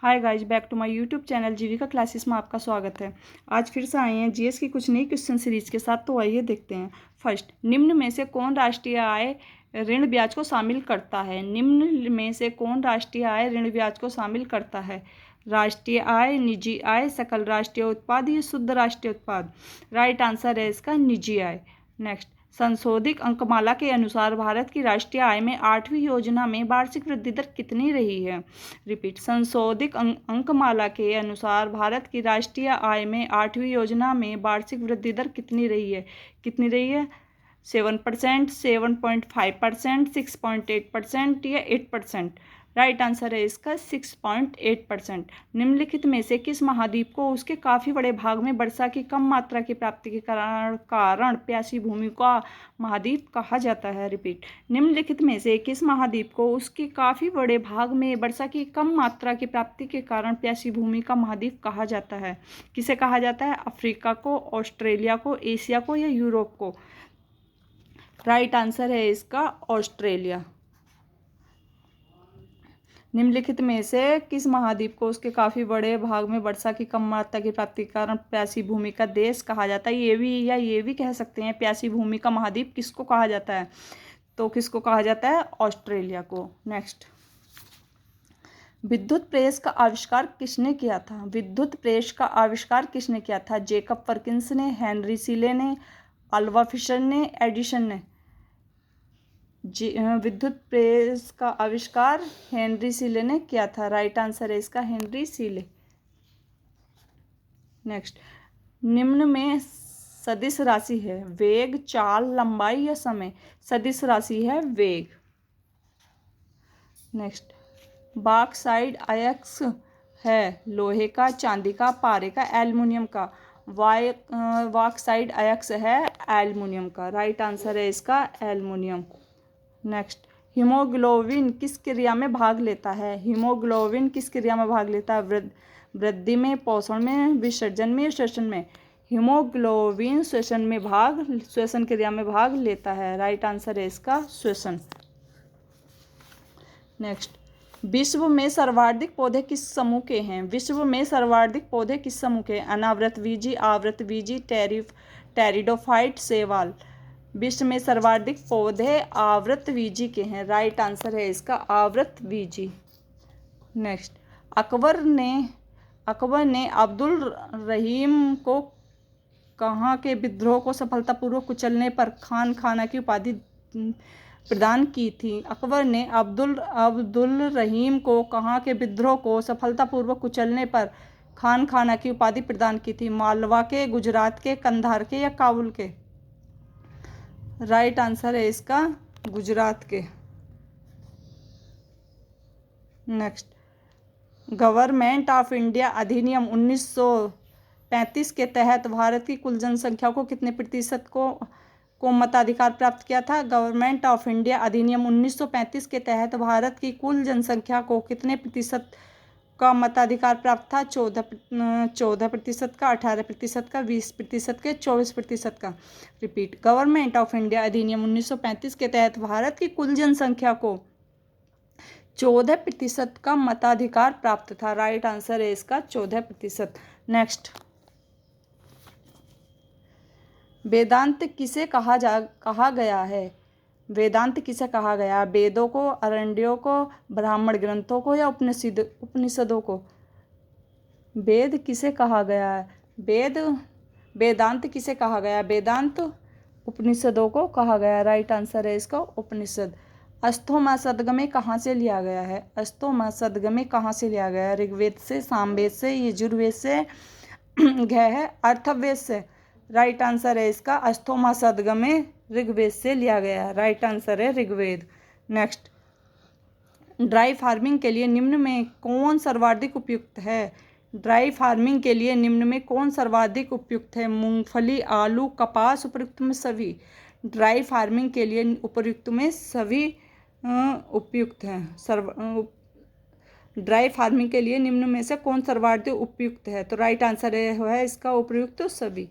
Hi guys, back to my YouTube channel Jeevika classes में आपका स्वागत है। आज फिर से आए हैं जीएस की कुछ नई क्वेश्चन सीरीज के साथ। तो आइए देखते हैं। फर्स्ट, निम्न में से कौन राष्ट्रीय आय ऋण ब्याज को शामिल करता है? निम्न में से कौन राष्ट्रीय आय ऋण ब्याज को शामिल करता है? राष्ट्रीय आय, निजी आय, सकल राष्ट्रीय उत्पाद या शुद्ध राष्ट्रीय उत्पाद? राइट आंसर है इसका निजी आय। नेक्स्ट, संशोधित अंकमाला के अनुसार भारत की राष्ट्रीय आय में 8वीं योजना में वार्षिक वृद्धि दर कितनी रही है? रिपीट, संशोधित अंकमाला के अनुसार भारत की राष्ट्रीय आय में 8वीं योजना में वार्षिक वृद्धि दर कितनी रही है? 7%, 7.5%, 6.8% या 8%? राइट आंसर है इसका 6.8%। निम्नलिखित में से किस महाद्वीप को उसके काफ़ी बड़े भाग में वर्षा की कम मात्रा की प्राप्ति के कारण प्यासी भूमि का महाद्वीप कहा जाता है? रिपीट, निम्नलिखित में से किस महाद्वीप को उसके काफ़ी बड़े भाग में वर्षा की कम मात्रा की प्राप्ति के कारण प्यासी भूमि का महाद्वीप कहा जाता है? किसे कहा जाता है? अफ्रीका को, ऑस्ट्रेलिया को, एशिया को या यूरोप को? राइट आंसर है इसका ऑस्ट्रेलिया। निम्नलिखित में से किस महाद्वीप को उसके काफ़ी बड़े भाग में वर्षा की कम मात्रा की प्राप्ति के कारण प्यासी भूमि का देश कहा जाता है? ये भी कह सकते हैं। प्यासी भूमि का महाद्वीप किसको कहा जाता है? तो किसको कहा जाता है? ऑस्ट्रेलिया को। नेक्स्ट, विद्युत प्रेस का आविष्कार किसने किया था? विद्युत प्रेस का आविष्कार किसने किया था? जेकब परकिंस ने, हेनरी सीले ने, अल्वा फिशर ने, एडिसन ने? विद्युत प्रेस का आविष्कार हेनरी सीले ने किया था। राइट आंसर है इसका हेनरी सीले। नेक्स्ट, निम्न में सदिश राशि है वेग, चाल, लंबाई या समय? सदिश राशि है वेग। नेक्स्ट, बॉक्साइट अयस्क है लोहे का, चांदी का, पारे का, एल्युमिनियम का? बॉक्साइट अयस्क है एल्युमिनियम का। राइट आंसर है इसका एल्युमिनियम। नेक्स्ट, हीमोग्लोबिन किस क्रिया में भाग लेता है? हीमोग्लोबिन किस क्रिया में भाग लेता है? वृद्धि में, पोषण में, विसर्जन में, श्वसन में? हीमोग्लोबिन श्वसन क्रिया में भाग लेता है। राइट आंसर है इसका श्वसन। नेक्स्ट, विश्व में सर्वाधिक पौधे किस समूह के हैं? विश्व में सर्वाधिक पौधे किस समूह के हैं? अनावृतबीजी, आवृतबीजी, टेरिडोफाइट, शैवाल? विश्व में सर्वाधिक पौधे आवृतबीजी के हैं। राइट आंसर है इसका आवृतबीजी। नेक्स्ट, अकबर ने अब्दुल रहीम को कहाँ के विद्रोह को सफलतापूर्वक कुचलने पर खान खाना की उपाधि प्रदान की थी? अकबर ने अब्दुल रहीम को कहाँ के विद्रोह को सफलतापूर्वक कुचलने पर खान खाना की उपाधि प्रदान की थी? मालवा के, गुजरात के, कंधार के या काबुल के? राइट आंसर है इसका गुजरात के। नेक्स्ट, गवर्नमेंट ऑफ इंडिया अधिनियम 1935 के तहत भारत की कुल जनसंख्या को कितने प्रतिशत को मताधिकार प्राप्त किया था? गवर्नमेंट ऑफ इंडिया अधिनियम 1935 के तहत भारत की कुल जनसंख्या को कितने प्रतिशत का मताधिकार प्राप्त था? 14% का, 18% का, 20% के, 24% का? रिपीट, गवर्नमेंट ऑफ इंडिया अधिनियम 1935 के तहत भारत की कुल जनसंख्या को 14% का मताधिकार प्राप्त था। राइट आंसर है इसका 14%। नेक्स्ट, वेदांत किसे कहा गया है? वेदांत किसे कहा गया? वेदों को, अरण्यों को, ब्राह्मण ग्रंथों को या उपनिषदों को? वेद किसे कहा गया है? वेदांत किसे कहा गया? वेदांत उपनिषदों को कहा गया। राइट आंसर है इसका उपनिषद। अस्थोमा सदगमे कहाँ से लिया गया है? अस्थोमा सदगमे कहाँ से लिया गया है? ऋग्वेद से, सामवेद से, यजुर्वेद से, अर्थवेद से? राइट आंसर है इसका अस्थोमा सदगमे ऋग्वेद से लिया गया है। राइट आंसर है ऋग्वेद। नेक्स्ट, ड्राई फार्मिंग के लिए निम्न में कौन सर्वाधिक उपयुक्त है? ड्राई फार्मिंग के लिए निम्न में कौन सर्वाधिक उपयुक्त है? मूंगफली, आलू, कपास? उपयुक्त में सभी? ड्राई फार्मिंग के लिए उपयुक्त में सभी उपयुक्त हैं। ड्राई फार्मिंग के लिए निम्न में से कौन सर्वाधिक उपयुक्त है? तो राइट आंसर है इसका उपयुक्त सभी।